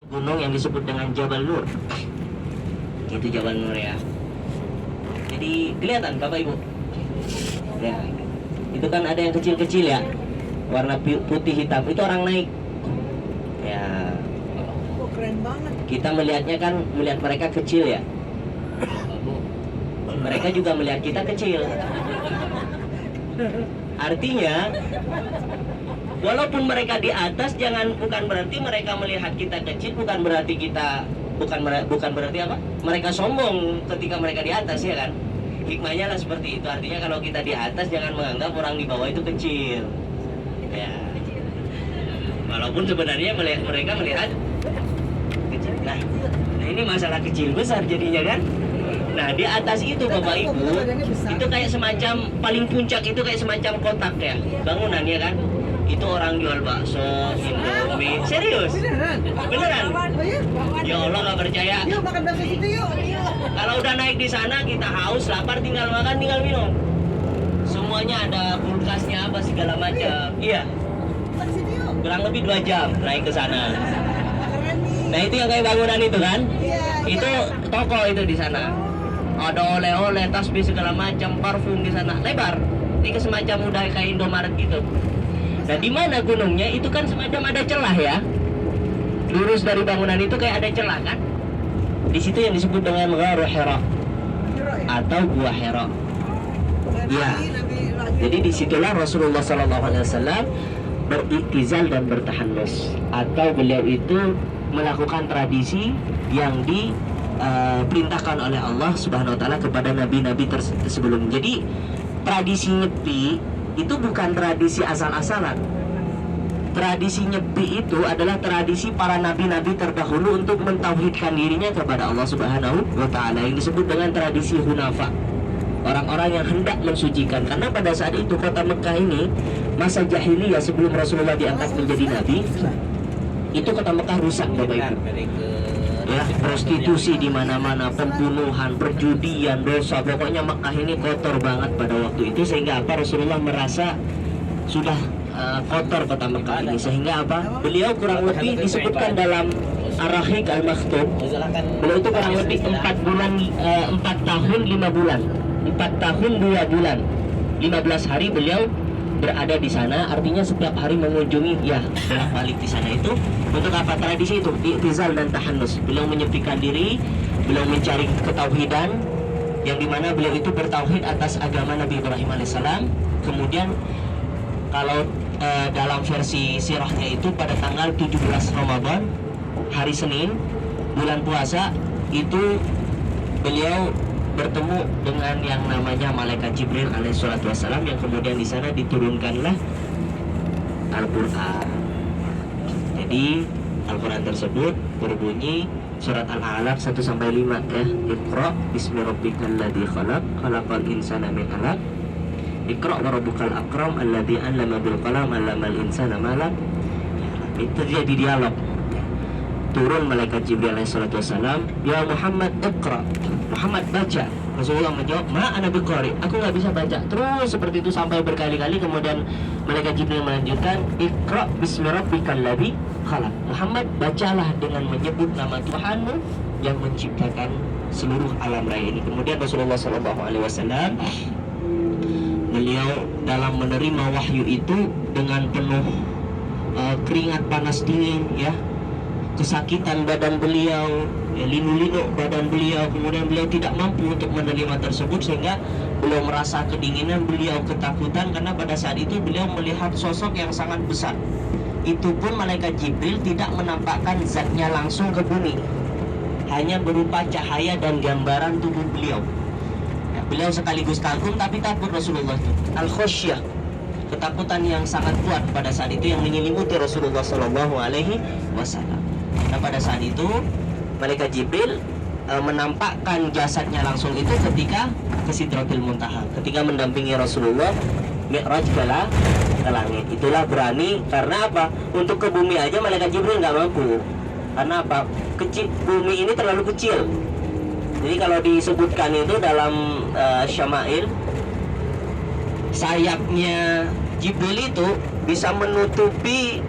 gunung yang disebut dengan Jabal Nur. Itu Jabal Nur ya. Jadi kelihatan Bapak Ibu. Ya. Itu kan ada yang kecil-kecil ya. Warna putih hitam. Itu orang naik. Ya. Oh, keren banget. Kita melihatnya kan melihat mereka kecil ya. Mereka juga melihat kita kecil. Artinya walaupun mereka di atas, bukan berarti mereka melihat kita kecil, bukan berarti berarti apa? Mereka sombong ketika mereka di atas ya kan? Hikmahnya lah seperti itu. Artinya kalau kita di atas jangan menganggap orang di bawah itu kecil. Ya. Walaupun sebenarnya mereka melihat kecil. Nah, ini masalah kecil besar jadinya kan? Nah, di atas itu Bapak Ibu, itu kayak semacam paling puncak itu kayak semacam kotak ya, bangunan ya kan? Itu orang jual bakso, Indomie. Serius? Beneran? Ya Allah nggak percaya. Yuk makan bakso situ yuk. Kalau udah naik di sana kita haus, lapar, tinggal makan, tinggal minum. Semuanya ada kulkasnya apa segala macam. Iya. Makan situ yuk. Kurang lebih 2 jam naik ke sana. Keren nih. Nah itu yang kayak bangunan itu kan? Iya. Itu toko itu di sana. Ada oleh-oleh, tasbih segala macam, parfum di sana. Lebar. Ini semacam udah kayak Indomaret gitu. Nah di mana gunungnya itu kan semacam ada celah ya. Lurus dari bangunan itu kayak ada celah kan? Di situ yang disebut dengan Gharu Hira atau Gua Hira. Ya. Jadi disitulah Rasulullah SAW beriktizal dan bertahanus, atau beliau itu melakukan tradisi yang diperintahkan oleh Allah Subhanahu Wa Taala kepada nabi-nabi sebelum. Jadi tradisi nyepi itu bukan tradisi asal-asalan. Tradisi nyepi itu adalah tradisi para nabi-nabi terdahulu untuk mentauhidkan dirinya kepada Allah Subhanahu Wa Taala, yang disebut dengan tradisi hunafa. Orang-orang yang hendak mensucikan, karena pada saat itu kota Mekah ini masa jahiliyah sebelum Rasulullah diangkat menjadi nabi, itu kota Mekah rusak Bapak Ibu. Ya, prostitusi di mana-mana, pembunuhan, perjudian, dosa, pokoknya Mekah ini kotor banget pada waktu itu, sehingga apa Rasulullah merasa sudah kotor kota Mekah ini, sehingga apa beliau kurang lebih disebutkan dalam Ar-Rahiq Al-Makhtub, beliau itu kurang lebih 4 tahun 5 bulan 4 tahun 2 bulan 15 hari beliau berada di sana. Artinya setiap hari mengunjungi ya balik di sana. Itu untuk apa? Tradisi itu i'tizal dan tahannus. Beliau menyepikan diri, beliau mencari ketauhidan, yang dimana beliau itu bertauhid atas agama Nabi Ibrahim alaihissalam. Kemudian kalau dalam versi sirahnya itu pada tanggal 17 Ramadan, hari Senin, bulan puasa, itu beliau bertemu dengan yang namanya malaikat Jibril alaihissalatu wassalam, yang kemudian di sana diturunkanlah Al-Qur'an. Jadi Al-Qur'an tersebut berbunyi surat Al-Alaq 1 sampai 5 ya. Iqra bismi rabbikal ladzi khalaq, khalaqal insana min 'alaq. Iqra wa rabbukal akram alladzi 'allama bil qalam 'allamal insana ma lam. Itu jadi dialog. Turun malaikat Jibril alaihissalatu wassalam, ya Muhammad iqra, Muhammad baca. Rasulullah menjawab, ma ana biqari, aku nggak bisa baca. Terus seperti itu sampai berkali-kali. Kemudian malaikat Jibril melanjutkan, iqra bismi rabbikal ladzi khalaq, Muhammad bacalah dengan menyebut nama Tuhanmu yang menciptakan seluruh alam raya ini. Kemudian Rasulullah SAW beliau dalam menerima wahyu itu dengan penuh keringat panas dingin ya, kesakitan badan beliau, linu-linu badan beliau. Kemudian beliau tidak mampu untuk menerima tersebut, sehingga beliau merasa kedinginan, beliau ketakutan, karena pada saat itu beliau melihat sosok yang sangat besar. Itu pun malaikat Jibril tidak menampakkan zatnya langsung ke bumi, hanya berupa cahaya dan gambaran tubuh beliau ya, beliau sekaligus kagum tapi takut Rasulullah itu. Al-Khosyah, ketakutan yang sangat kuat pada saat itu yang menyelimuti Rasulullah SAW. Nah pada saat itu malaikat Jibril menampakkan jasadnya langsung itu ketika ke Sidratul Muntaha, ketika mendampingi Rasulullah Mi'raj ke langit. Itulah berani, karena apa? Untuk ke bumi aja malaikat Jibril nggak mampu. Karena apa? Bumi ini terlalu kecil. Jadi kalau disebutkan itu dalam Syama'il, sayapnya Jibril itu bisa menutupi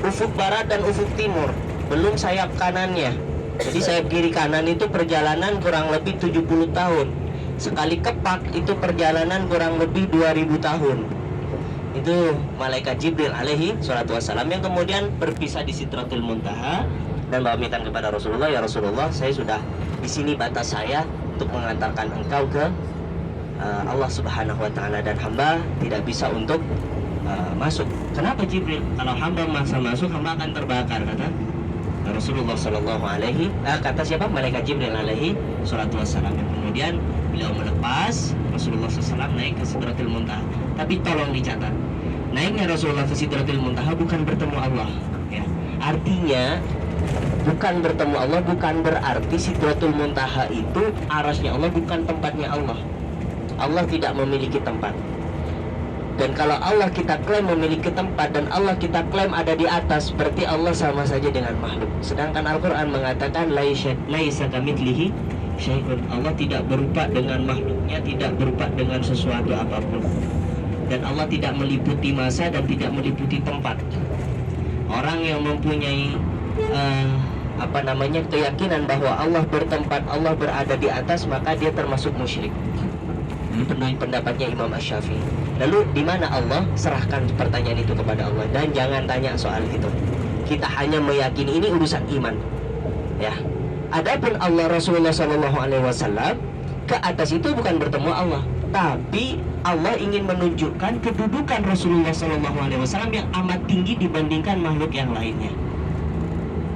ufuk barat dan ufuk timur. belum sayap kanannya. Jadi sayap kiri kanan itu perjalanan kurang lebih 70 tahun. Sekali kepak itu perjalanan kurang lebih 2000 tahun. Itu malaikat Jibril alaihi salatu wassalam yang kemudian berpisah di Sidratul Muntaha dan pamitan kepada Rasulullah, ya Rasulullah, saya sudah di sini batas saya untuk mengantarkan engkau ke Allah Subhanahu wa taala, dan hamba tidak bisa untuk masuk. Kenapa Jibril? Kalau hamba maksa masuk, hamba akan terbakar, kata Rasulullah Shallallahu Alaihi kata siapa? Malaikat Jibril alaihi salatu wassalam. Kemudian beliau melepas Rasulullah SAW naik ke Sidratul Muntaha. Tapi tolong dicatat, naiknya Rasulullah ke Sidratul Muntaha bukan bertemu Allah, ya. Artinya bukan bertemu Allah bukan berarti Sidratul Muntaha itu arasnya Allah, bukan tempatnya Allah. Allah tidak memiliki tempat. Dan kalau Allah kita klaim memiliki tempat dan Allah kita klaim ada di atas, berarti Allah sama saja dengan makhluk. Sedangkan Al-Quran mengatakan laisa kamitslihi syai'un. Allah tidak berupa dengan makhluknya, tidak berupa dengan sesuatu apapun. Dan Allah tidak meliputi masa dan tidak meliputi tempat. Orang yang mempunyai keyakinan bahwa Allah bertempat, Allah berada di atas, maka dia termasuk musyrik. Penuhi pendapatnya Imam Asy-Syafi'i. Lalu di mana Allah? Serahkan pertanyaan itu kepada Allah dan jangan tanya soal itu. Kita hanya meyakini ini urusan iman, ya. Adapun Allah, Rasulullah Shallallahu Alaihi Wasallam ke atas itu bukan bertemu Allah, tapi Allah ingin menunjukkan kedudukan Rasulullah Shallallahu Alaihi Wasallam yang amat tinggi dibandingkan makhluk yang lainnya.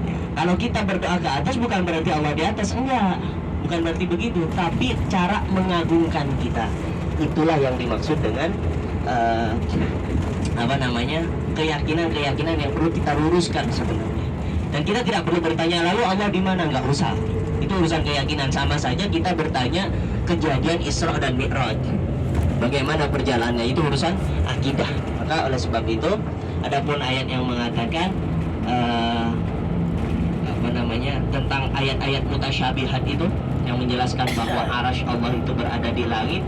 Ya. Kalau kita berdoa ke atas bukan berarti Allah di atas, enggak. Bukan berarti begitu, tapi cara mengagungkan kita. Itulah yang dimaksud dengan keyakinan-keyakinan yang perlu kita luruskan sebenarnya. Dan kita tidak perlu bertanya lalu Allah di mana, nggak usah. Itu urusan keyakinan. Sama saja kita bertanya kejadian Isra dan Mi'raj, bagaimana perjalanannya, itu urusan akidah. Maka oleh sebab itu, adapun ayat yang mengatakan tentang ayat-ayat mutasyabihat itu yang menjelaskan bahwa arasy Allah itu berada di langit,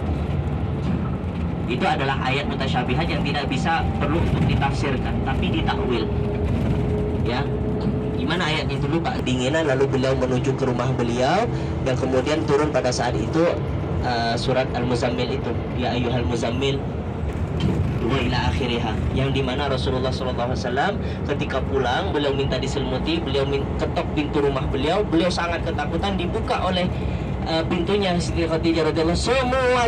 itu adalah ayat mutasyabihat yang tidak bisa perlu untuk ditafsirkan, tapi ditakwil. Ya, gimana ayatnya itu lupa? Dinginan lalu beliau menuju ke rumah beliau yang kemudian turun pada saat itu surat Al-Muzammil itu, ya ayyuhal muzammil wa ila akhiriha, yang dimana Rasulullah SAW ketika pulang beliau minta diselimuti, beliau ketok pintu rumah beliau sangat ketakutan, dibuka oleh pintunya Siti Khadijah radhiyallahu, semua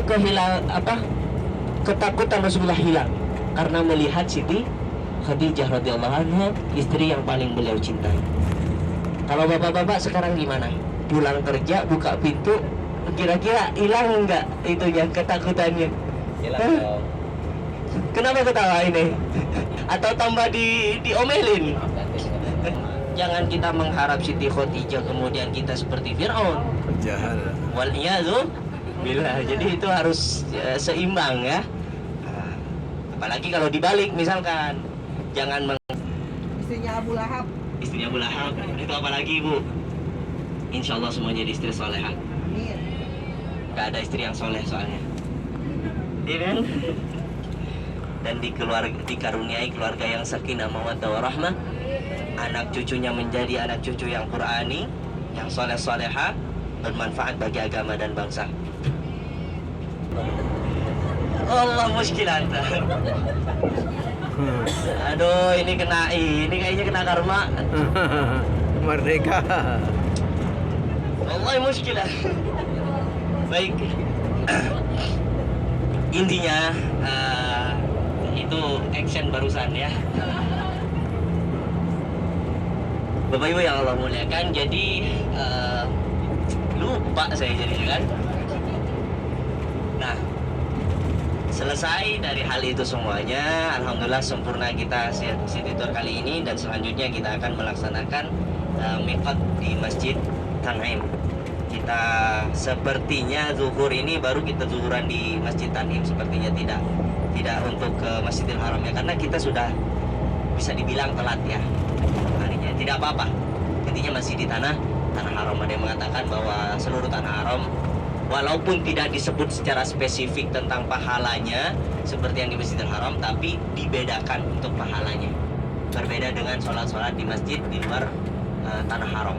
ketakutan Rasulullah hilang karena melihat Siti Khadijah radhiyallahu anha, istri yang paling beliau cintai. Kalau bapak-bapak sekarang gimana? Pulang kerja buka pintu, kira-kira hilang enggak itunya ketakutannya? Hilang. Kenapa ketawa ini? Atau tambah diomelin? Jangan kita mengharap Siti Khadijah kemudian kita seperti Fir'aun. Jahal. Wal'iyadzu billah. Jadi itu harus seimbang, ya. Apalagi kalau dibalik misalkan, jangan Istrinya Abu Lahab. istrinya Abu Lahab. Itu apalagi Ibu? Insya Allah semua jadi istri solehah. Amin. Gak ada istri yang soleh soalnya. Iya kan? Dan dikaruniai keluarga yang sakinah mawaddah warahmah, anak cucunya menjadi anak cucu yang Qur'ani, yang soleh-soleha, bermanfaat bagi agama dan bangsa. Allah muskil anta. Aduh, ini kayaknya kena karma. Merdeka. Allah muskil. Baik. Intinya itu action barusan, ya. Bapak Ibu yang Allah muliakan, jadi lupa saya jadinya kan. Nah, selesai dari hal itu semuanya, alhamdulillah sempurna kita City Tour kali ini, dan selanjutnya kita akan melaksanakan miqat di Masjid Tan'im. Kita sepertinya zuhur ini baru kita zuhuran di Masjid Tan'im, sepertinya tidak untuk ke Masjidil Haram, ya, karena kita sudah bisa dibilang telat, ya, harinya. Tidak apa-apa, intinya masih di tanah haram. Ada yang mengatakan bahwa seluruh tanah haram, walaupun tidak disebut secara spesifik tentang pahalanya seperti yang di Masjidil Haram, tapi dibedakan untuk pahalanya. Berbeda dengan sholat-sholat di masjid di luar tanah haram.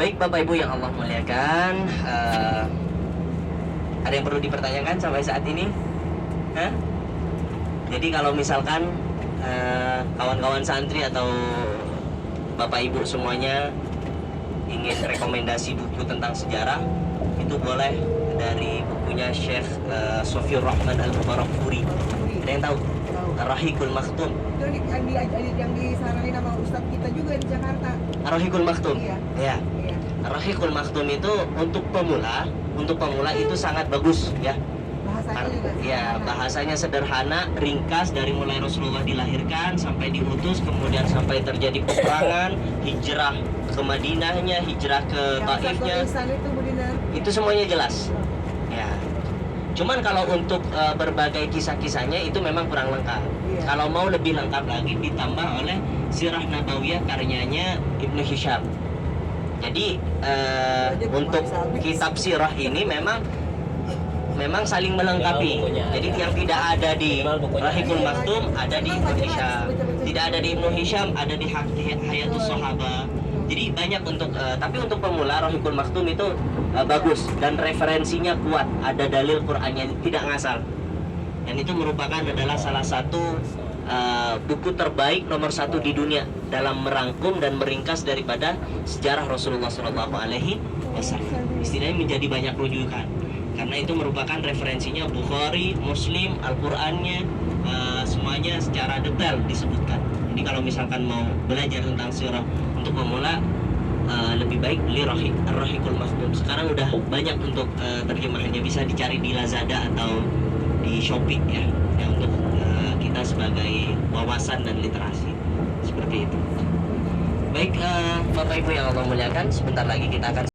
Baik Bapak Ibu yang Allah muliakan, ada yang perlu dipertanyakan sampai saat ini? Hah? Jadi kalau misalkan kawan-kawan santri atau Bapak Ibu semuanya ingin rekomendasi buku tentang sejarah, itu boleh dari bukunya Syekh Sofiur Rahman Al-Mubarakfuri. Ada yang tahu? Ar-Rahiqul Maktum. Itu yang disaranin sama Ustadz kita juga di Jakarta. Ar-Rahiqul Maktum. Iya. Ya. Iya. Ar-Rahiqul Maktum itu untuk pemula itu sangat bagus ya. Bahasanya juga. Ya, bahasanya sederhana, ringkas dari mulai Rasulullah dilahirkan sampai diutus, kemudian sampai terjadi peperangan, hijrah ke Madinahnya, hijrah ke Taifnya. Itu benar. Itu semuanya jelas. Ya. Cuman kalau untuk berbagai kisah-kisahnya itu memang kurang lengkap. Iya. Kalau mau lebih lengkap lagi ditambah oleh Sirah Nabawiyah karyanya Ibnu Hisham. Jadi untuk kitab sirah ini memang saling melengkapi. Jadi yang tidak ada di Rahiqul Maktum ada di Ibnu Hisham. Tidak ada di Ibnu Hisham ada di Hayatus Sahabah. Jadi banyak untuk tapi untuk pemula Rahiqul Maktum itu bagus dan referensinya kuat, ada dalil Qur'annya, tidak ngasal. Dan itu merupakan adalah salah satu buku terbaik nomor 1 di dunia dalam merangkum dan meringkas daripada sejarah Rasulullah SAW. Istilahnya menjadi banyak rujukan karena itu merupakan referensinya Bukhari, Muslim, Al-Qur'annya, semuanya secara detail disebutkan. Jadi kalau misalkan mau belajar tentang sirah untuk pemula, lebih baik beli Ar-Rahiqul Maktum. Sekarang udah banyak untuk terjemahannya, bisa dicari di Lazada atau di Shopee ya untuk kita sebagai wawasan dan literasi seperti itu. Baik Bapak Ibu yang Allah muliakan, sebentar lagi kita akan